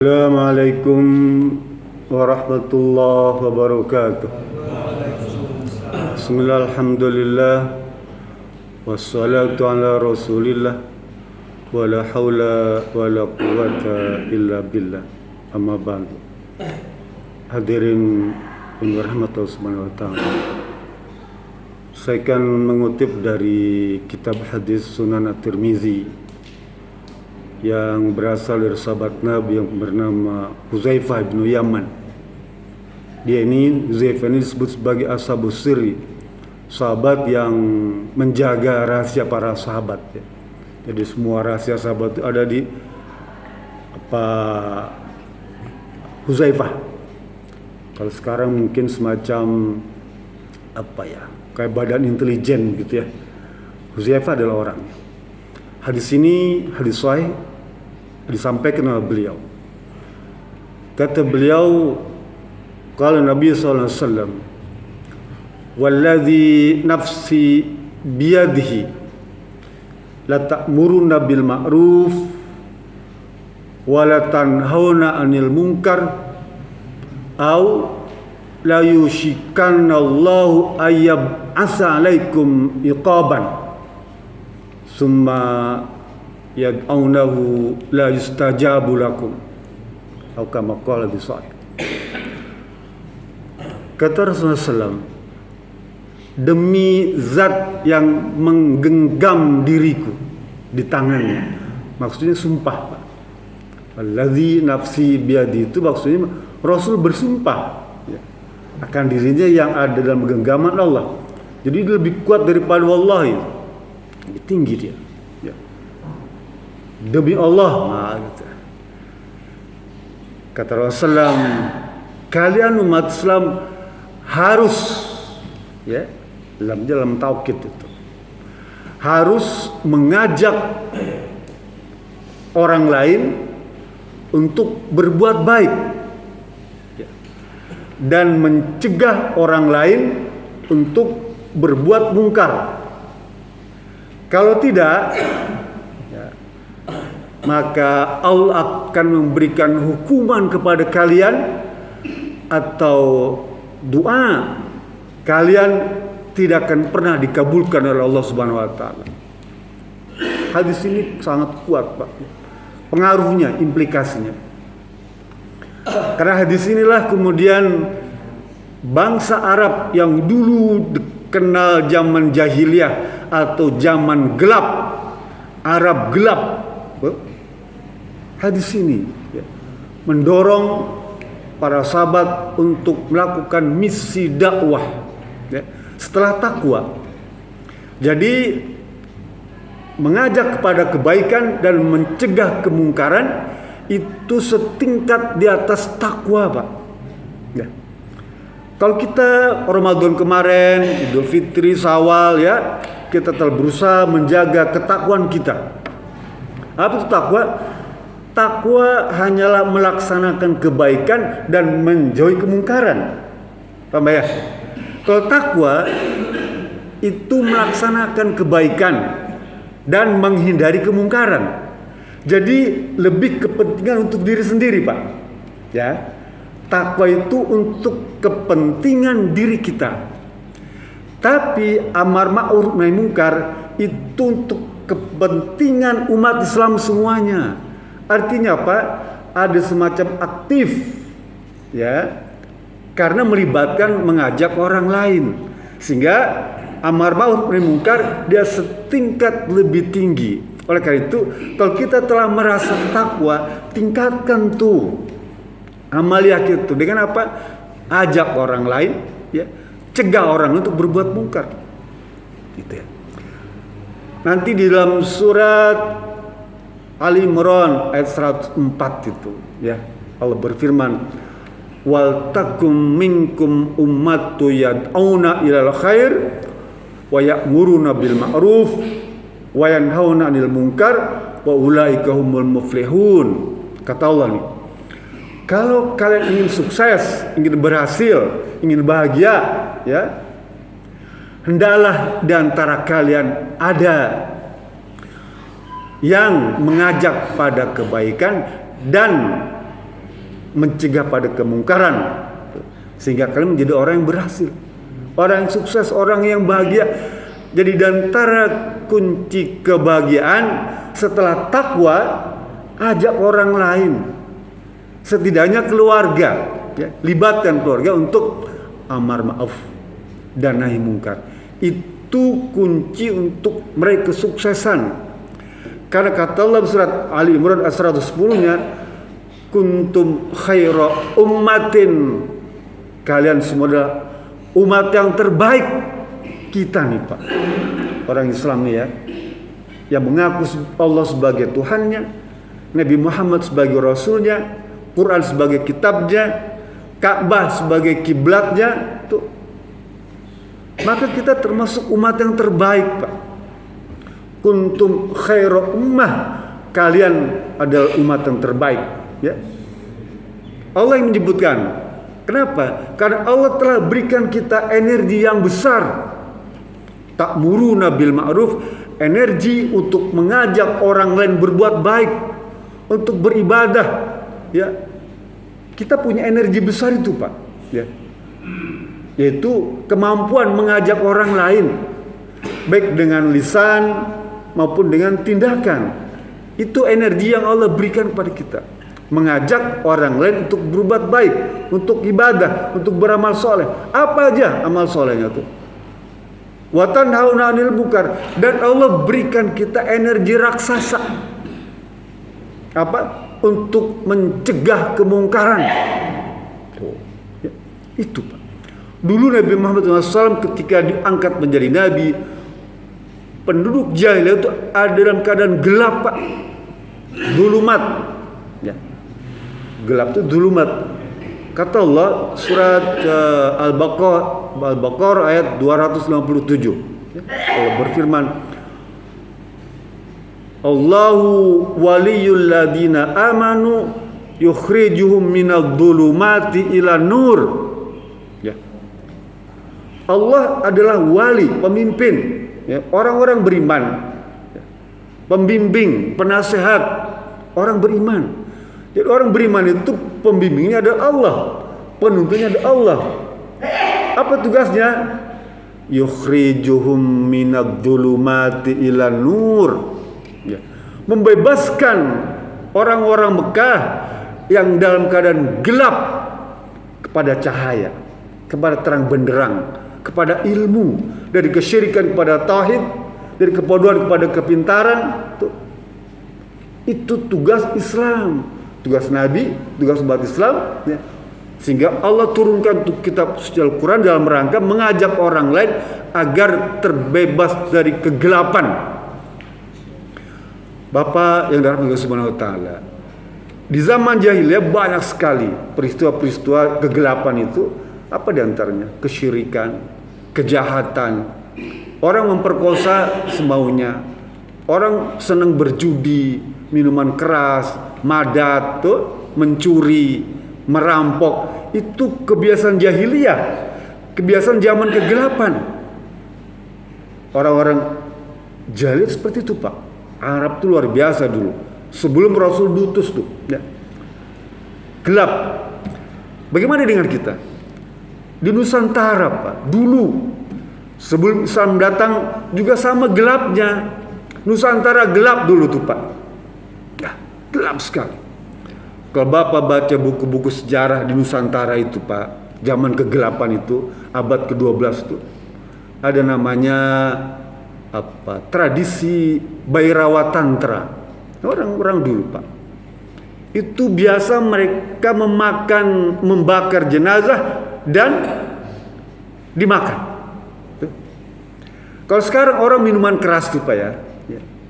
Assalamualaikum warahmatullahi wabarakatuh. Bismillah, alhamdulillah, wassalatu ala rasulillah, wa la hawla wa la quwwata illa billah. Amma ba'du. Hadirin yang dirahmati Allah Subhanahu wa taala. Saya akan mengutip dari kitab hadis Sunan At-Tirmizi yang berasal dari sahabat Nabi yang bernama Huzaifah bin Yaman. Huzaifah ini disebut sebagai ashabus sirri, sahabat yang menjaga rahasia para sahabat ya. Jadi semua rahasia sahabat itu ada di Huzaifah. Kalau sekarang mungkin semacam kayak badan intelijen gitu ya. Huzaifah adalah orangnya. Hadis ini hadis sahih disampaikan oleh beliau. Kata beliau, qala Nabi sallallahu alaihi wasallam, "Walladzi nafsi biyadihi la ta'muruna bil ma'ruf wa la tanhauna 'anil munkar aw la yushikanna Allahu ayyab asa 'alaikum iqaban summa yad'aunahu la yustajabu lakum." Atau kama qala bi sahih. Kata Rasulullah SAW, demi zat yang menggenggam diriku di tangannya, maksudnya sumpah Pak. Alladzi nafsi biyadi, itu maksudnya Rasul bersumpah ya, akan dirinya yang ada dalam genggaman Allah. Jadi dia lebih kuat daripada wallahi, lebih tinggi dia ya. Demi Allah, gitu. Kata Rasulullah, kalian umat Islam harus ya, dalam taukid itu harus mengajak orang lain untuk berbuat baik ya, dan mencegah orang lain untuk berbuat mungkar. Kalau tidak, maka Allah akan memberikan hukuman kepada kalian atau doa kalian tidak akan pernah dikabulkan oleh Allah Subhanahu wa taala. Hadis ini sangat kuat, Pak. Pengaruhnya, implikasinya. Karena hadis inilah kemudian bangsa Arab yang dulu kenal zaman jahiliyah atau zaman gelap, Arab gelap, hadis ini ya, mendorong para sahabat untuk melakukan misi dakwah ya, setelah takwa. Jadi mengajak kepada kebaikan dan mencegah kemungkaran itu setingkat di atas takwa, Pak ya. Kalau kita Ramadan kemarin, Idul Fitri, Syawal ya, kita telah berusaha menjaga ketakwaan kita. Apa itu takwa? Takwa hanyalah melaksanakan kebaikan dan menjauhi kemungkaran. Paham ya? Kalau takwa itu melaksanakan kebaikan dan menghindari kemungkaran. Jadi lebih kepentingan untuk diri sendiri, Pak. Ya. Takwa itu untuk kepentingan diri kita. Tapi amar ma'ruf nahi munkar itu untuk kepentingan umat Islam semuanya. Artinya apa? Ada semacam aktif ya, karena melibatkan mengajak orang lain, sehingga amar ma'ruf nahi munkar dia setingkat lebih tinggi. Oleh karena itu, kalau kita telah merasa takwa, tingkatkan tuh amaliah itu dengan apa? Ajak orang lain ya, cegah orang untuk berbuat mungkar. Gitu ya. Nanti di dalam surat Ali Imran ayat 104 itu ya, Allah berfirman, wal takum minkum ummatu yad'una ilal khair wa ya'muruna bil ma'ruf wa yanhauna 'anil munkar wa ulaika humul muflihun. Kata Allah nih, kalau kalian ingin sukses, ingin berhasil, ingin bahagia ya, hendaklah di antara kalian ada yang mengajak pada kebaikan dan mencegah pada kemungkaran, sehingga kalian menjadi orang yang berhasil, orang yang sukses, orang yang bahagia. Jadi di antara kunci kebahagiaan setelah takwa, ajak orang lain, setidaknya keluarga, ya, libatkan keluarga untuk amar ma'ruf dan nahi mungkar. Itu kunci untuk meraih kesuksesan. Karena kata Allah surat Ali Imran ayat 110-nya, kuntum khaira ummatin, kalian semua adalah umat yang terbaik. Kita nih Pak, orang Islam nih ya, yang mengaku Allah sebagai Tuhannya, Nabi Muhammad sebagai Rasulnya, Quran sebagai kitabnya, Ka'bah sebagai kiblatnya, tuh. Maka kita termasuk umat yang terbaik Pak. Kuntum khaira ummah, kalian adalah umat yang terbaik, ya. Allah yang menyebutkan. Kenapa? Karena Allah telah berikan kita energi yang besar. Ta'muruna bil ma'ruf, energi untuk mengajak orang lain berbuat baik, untuk beribadah, ya. Kita punya energi besar itu Pak, ya. Yaitu kemampuan mengajak orang lain, baik dengan lisan maupun dengan tindakan. Itu energi yang Allah berikan kepada kita, mengajak orang lain untuk berbuat baik, untuk ibadah, untuk beramal soleh. Apa aja amal solehnya tuh? Wa tanhauna 'anil munkar, dan Allah berikan kita energi raksasa. Apa? Untuk mencegah kemungkaran. Ya, itu Pak. Dulu Nabi Muhammad SAW ketika diangkat menjadi Nabi, penduduk jahiliyah itu ada dalam keadaan gelap Pak. Zulumat, ya. Gelap itu zulumat. Kata Allah surat Al-Baqarah ayat 257, ya. Allah berfirman, Allahu waliyul ladina amanu yukhrijuhum minadh dhulumati ila nur. Ya. Allah adalah wali, pemimpin, ya, orang-orang beriman, ya. Pembimbing, penasehat orang beriman. Jadi orang beriman itu pembimbingnya adalah Allah, penuntunnya adalah Allah. Apa tugasnya? Yukhrijuhum minadh dhulumati ila nur. Ya. Membebaskan orang-orang Mekah yang dalam keadaan gelap kepada cahaya, kepada terang benderang, kepada ilmu, dari kesyirikan kepada tauhid, dari kebodohan kepada kepintaran. Itu tugas Islam, tugas Nabi, tugas umat Islam, ya. Sehingga Allah turunkan kitab suci Al-Quran dalam rangka mengajak orang lain agar terbebas dari kegelapan. Bapak yang dirahmati Allah Subhanahu wa taala, di zaman jahiliyah banyak sekali peristiwa-peristiwa kegelapan itu. Apa diantaranya? Kesyirikan, kejahatan, orang memperkosa semaunya, orang senang berjudi, minuman keras, madat, tuh, mencuri, merampok. Itu kebiasaan jahiliyah, kebiasaan zaman kegelapan. Orang-orang jahiliyah seperti itu Pak. Arab itu luar biasa dulu, sebelum Rasul diutus tuh, ya. Gelap. Bagaimana dengan kita? Di Nusantara Pak, dulu sebelum Islam datang juga sama gelapnya. Nusantara gelap dulu tuh Pak, ya, gelap sekali. Kalau Bapak baca buku-buku sejarah di Nusantara itu Pak, zaman kegelapan itu, abad ke-12 tuh, ada namanya apa, tradisi Bhairawa Tantra. Orang-orang dulu Pak, itu biasa mereka membakar jenazah dan dimakan. Tuh. Kalau sekarang orang minuman keras tuh Pak, ya,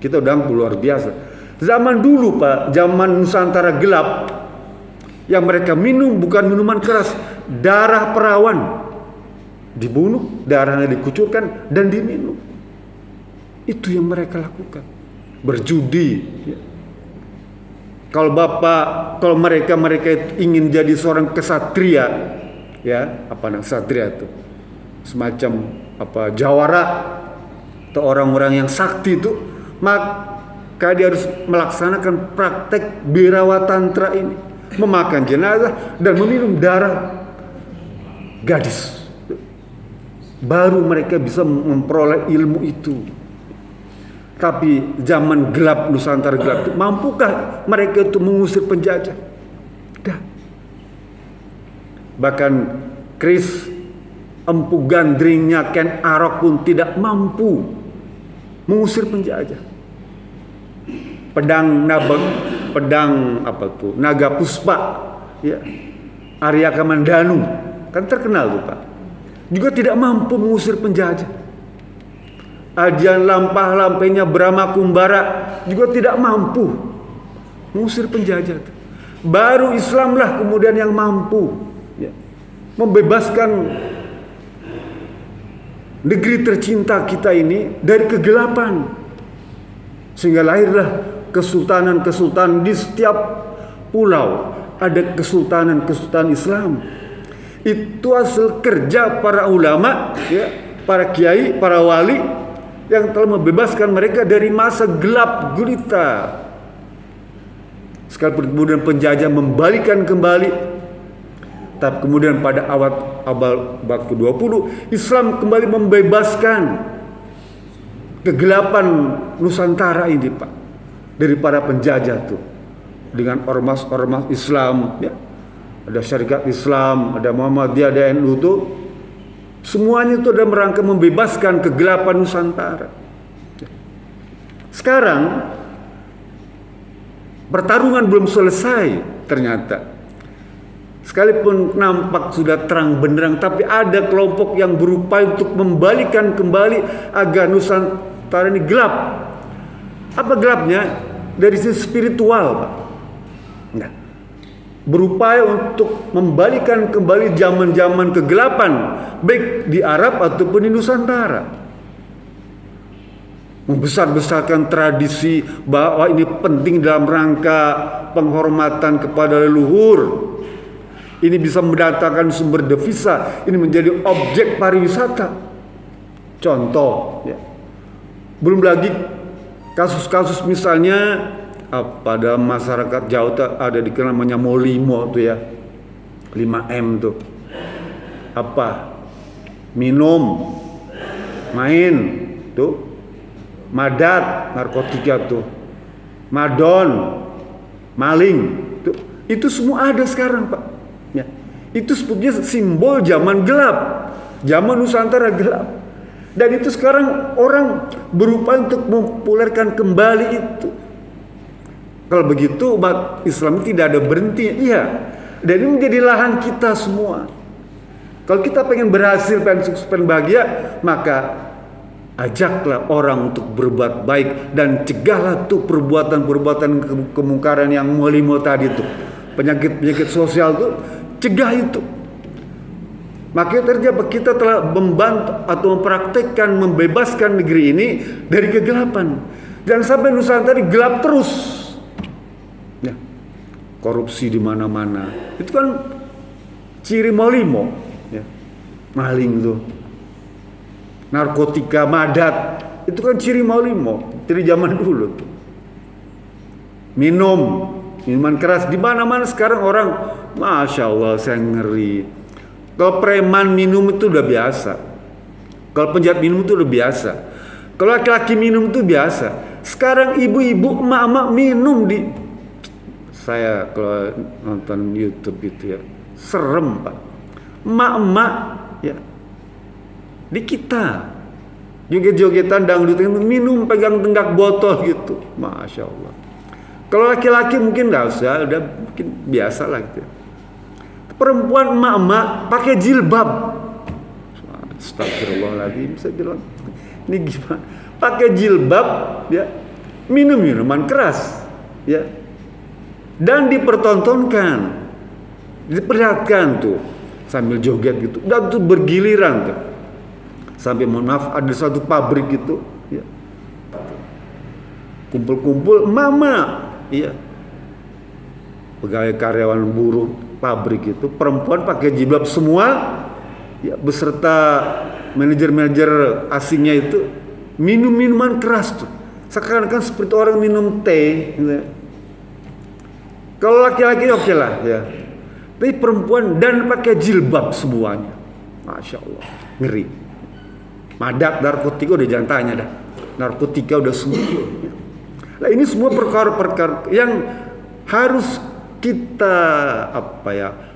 kita udah luar biasa. Zaman dulu Pak, zaman Nusantara gelap, yang mereka minum bukan minuman keras, darah perawan, dibunuh, darahnya dikucurkan dan diminum. Itu yang mereka lakukan. Berjudi, ya. Kalau mereka ingin jadi seorang kesatria, ya, apa namanya kesatria itu, semacam apa jawara atau orang-orang yang sakti itu, maka dia harus melaksanakan praktek Bhairawa Tantra ini. memakan jenazah, dan meminum darah gadis. Baru mereka bisa memperoleh ilmu itu. Tapi zaman gelap, Nusantara gelap itu, mampukah mereka itu mengusir penjajah? Tidak. Bahkan Kris Empu Gandringnya Ken Arok pun tidak mampu mengusir penjajah. Pedang Naga Puspa, ya, Arya Kamandanu, kan terkenal tuh Pak, juga tidak mampu mengusir penjajah. Ajian lampah-lampainya Brahma Kumbara juga tidak mampu mengusir penjajah. Baru Islamlah kemudian yang mampu, ya, membebaskan negeri tercinta kita ini dari kegelapan, sehingga lahirlah kesultanan-kesultanan. Di setiap pulau ada kesultanan-kesultanan Islam. Itu hasil kerja para ulama, ya, para kiai, para wali yang telah membebaskan mereka dari masa gelap gulita. Sekalipun kemudian penjajah membalikan kembali, tapi kemudian pada abad ke-20 Islam kembali membebaskan kegelapan Nusantara ini Pak, dari para penjajah tuh, dengan ormas-ormas Islam, ya. Ada Syarikat Islam, ada Muhammadiyah, ada NU tuh, semuanya itu dalam rangka membebaskan kegelapan Nusantara. Sekarang pertarungan belum selesai ternyata. Sekalipun nampak sudah terang benderang, tapi ada kelompok yang berupaya untuk membalikan kembali agar Nusantara ini gelap. Apa gelapnya? Dari sisi spiritual, Pak. Nah, berupaya untuk membalikan kembali zaman-zaman kegelapan, baik di Arab ataupun di Nusantara. Membesar-besarkan tradisi bahwa ini penting dalam rangka penghormatan kepada leluhur. Ini bisa mendatangkan sumber devisa, ini menjadi objek pariwisata. Contoh, ya. Belum lagi kasus-kasus misalnya pada masyarakat Jawa ada dikenal namanya Molimo tuh ya, 5M tuh, apa, minum, main tuh, madat, narkotika tuh, madon, maling tuh, itu semua ada sekarang Pak, ya. Itu sebetulnya simbol zaman gelap, zaman Nusantara gelap. Dan itu sekarang orang berupaya untuk mempopulerkan kembali itu. Kalau begitu umat Islam tidak ada berhenti, iya. Dan ini menjadi lahan kita semua. Kalau kita pengen berhasil, pengen sukses, pengen bahagia, maka ajaklah orang untuk berbuat baik dan cegahlah tuh perbuatan-perbuatan kemungkaran yang mulimo tadi tuh, penyakit-penyakit sosial tuh, cegah itu. Makanya terjadi kita telah membantu atau mempraktekkan membebaskan negeri ini dari kegelapan. Jangan sampai Nusantara gelap terus. Ya. Korupsi di mana-mana. Itu kan ciri molimo, ya. Maling tuh. Narkotika, madat, itu kan ciri molimo dari zaman dulu tuh. Minuman keras di mana-mana sekarang orang, Masya Allah, saya ngeri. Kalau preman minum itu udah biasa. Kalau penjahat minum itu udah biasa. Kalau laki-laki minum itu biasa. Sekarang ibu-ibu, emak-emak minum di... Saya kalau nonton YouTube itu ya, serem Pak. Emak-emak ya, di kita joget-jogetan dangdutan minum pegang tenggak botol gitu. Masya Allah. Kalau laki-laki mungkin nggak usah, udah mungkin biasa lah gitu. Perempuan emak-emak pakai jilbab. Astagfirullahaladzim, saya bilang ini gimana? Pakai jilbab, ya, minum minuman keras, ya, dan dipertontonkan, diperlihatkan tuh sambil joget gitu, dan tuh bergiliran tuh. Sampai mohon maaf ada satu pabrik gitu, ya, kumpul-kumpul mama, ya, pegawai karyawan buruh pabrik itu, perempuan pakai jilbab semua, ya, beserta manajer-manajer asingnya itu minum minuman keras tuh, seakan-akan seperti orang minum teh gitu. Kalau laki-laki oke lah ya. Tapi perempuan dan pakai jilbab semuanya. Masya Allah, ngeri. Madak narkotika udah jangan tanya dah. Narkotika udah semua. Nah ini semua perkara-perkara yang harus kita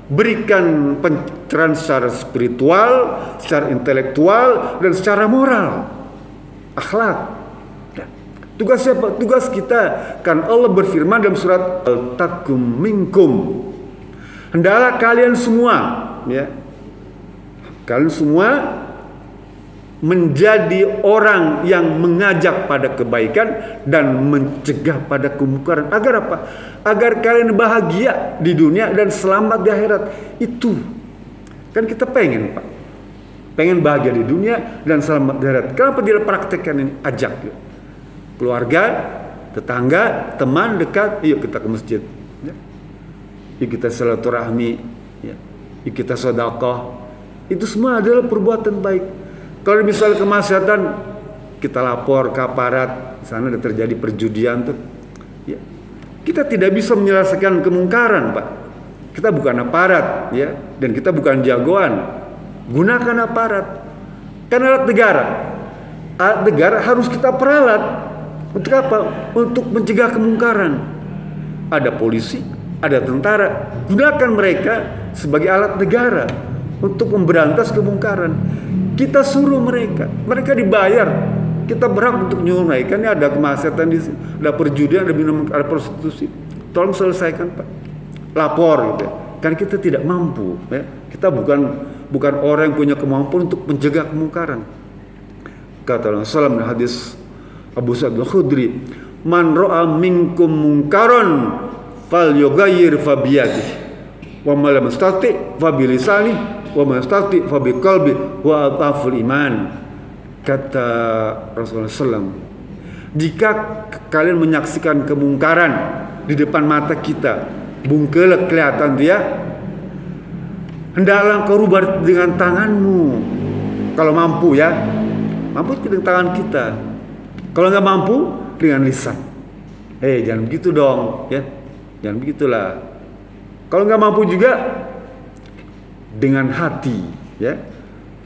berikan pencerahan secara spiritual, secara intelektual, dan secara moral, akhlak. Tugas siapa? Tugas kita. Kan Allah berfirman dalam surat Al-Takum minkum. Hendaklah kalian semua, ya, kalian semua menjadi orang yang mengajak pada kebaikan dan mencegah pada kemungkaran. Agar apa? Agar kalian bahagia di dunia dan selamat di akhirat. Itu kan kita pengen, Pak. Pengen bahagia di dunia dan selamat di akhirat. Kenapa dia praktekkan ini? Ajak yuk. Keluarga, tetangga, teman dekat, yuk kita ke masjid, ya. Yuk kita silaturahmi, ya. Yuk kita sedekah. Itu semua adalah perbuatan baik. Kalau misalnya kemaksiatan, kita lapor ke aparat, di sana ada terjadi perjudian tuh, ya. Kita tidak bisa menyelesaikan kemungkaran, Pak. Kita bukan aparat, ya, dan kita bukan jagoan. Gunakan aparat, karena alat negara. Alat negara harus kita peralat. Untuk apa? Untuk mencegah kemungkaran. Ada polisi, ada tentara. Gunakan mereka sebagai alat negara untuk memberantas kemungkaran. Kita suruh mereka. Mereka dibayar. Kita berhak untuk nyuruh mereka. Ini ada kemaksiatan di sini, ada perjudian, ada minum, ada prostitusi. Tolong selesaikan, Pak. Lapor gitu ya. Karena kita tidak mampu, ya. Kita bukan orang yang punya kemampuan untuk mencegah kemungkaran. Kata Rasulullah dalam hadis Abu Sa'id Al-Khudri, man ra'a minkum munkaran falyughayyir fa biyadihi wa man lam yastati' fa bi lisanihi wa man yastati' fa bi qalbihi wa ataful iman. Kata Rasulullah SAW, jika kalian menyaksikan kemungkaran di depan mata kita, bungkelek kelihatan dia, hendaklah kau rubah dengan tanganmu. Kalau mampu, ya, mampu dengan tangan kita. Kalau nggak mampu, dengan lisan. Jangan begitu dong, ya. Jangan begitulah. Kalau nggak mampu juga, dengan hati, ya.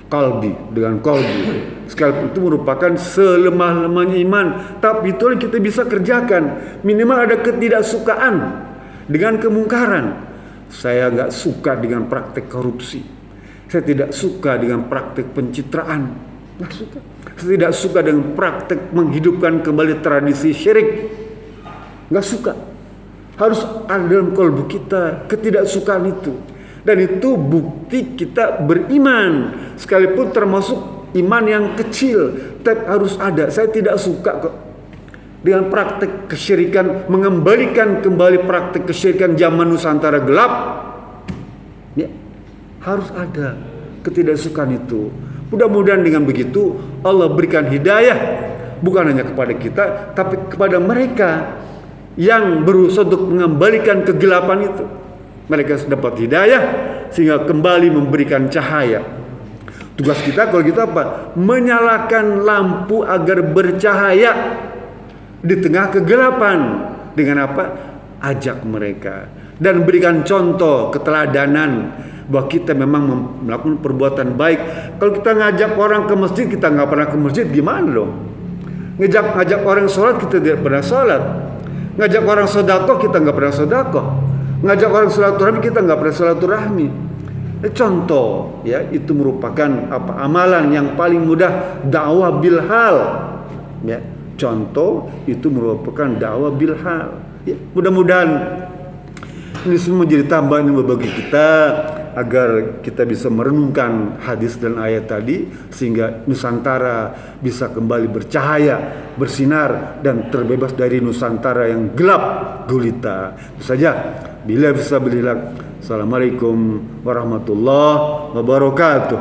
Dengan kalbi. Sekalipun itu merupakan selemah-lemahnya iman, tapi itu yang kita bisa kerjakan. Minimal ada ketidaksukaan dengan kemungkaran. Saya nggak suka dengan praktek korupsi. Saya tidak suka dengan praktek pencitraan. Nggak suka. Saya tidak suka dengan praktek menghidupkan kembali tradisi syirik. Nggak suka. Harus ada dalam kalbu kita ketidaksukaan itu. Dan itu bukti kita beriman. Sekalipun termasuk iman yang kecil, tapi harus ada. Saya tidak suka kok dengan praktek kesyirikan, mengembalikan kembali praktek kesyirikan zaman Nusantara gelap. Ya, harus ada ketidaksukaan itu. Mudah-mudahan dengan begitu Allah berikan hidayah bukan hanya kepada kita, tapi kepada mereka yang berusaha untuk mengembalikan kegelapan itu. Mereka dapat hidayah sehingga kembali memberikan cahaya. Tugas kita kalau kita apa? Menyalakan lampu agar bercahaya di tengah kegelapan. Dengan apa? Ajak mereka dan berikan contoh keteladanan bahwa kita memang melakukan perbuatan baik. Kalau kita ngajak orang ke masjid, kita nggak pernah ke masjid, gimana dong? Ngajak orang sholat, kita tidak pernah sholat. Ngajak orang sedekah, kita nggak pernah sedekah. Ngajak orang silaturahmi, kita nggak pernah silaturahmi. Contoh, ya, itu merupakan amalan yang paling mudah, dakwah bil hal. Ya, contoh itu merupakan dakwah bil hal. Ya, mudah-mudahan ini semua menjadi tambahan bagi kita agar kita bisa merenungkan hadis dan ayat tadi sehingga Nusantara bisa kembali bercahaya, bersinar dan terbebas dari Nusantara yang gelap gulita. Itu saja. Bila bisa bilillah. Assalamualaikum warahmatullahi wabarakatuh.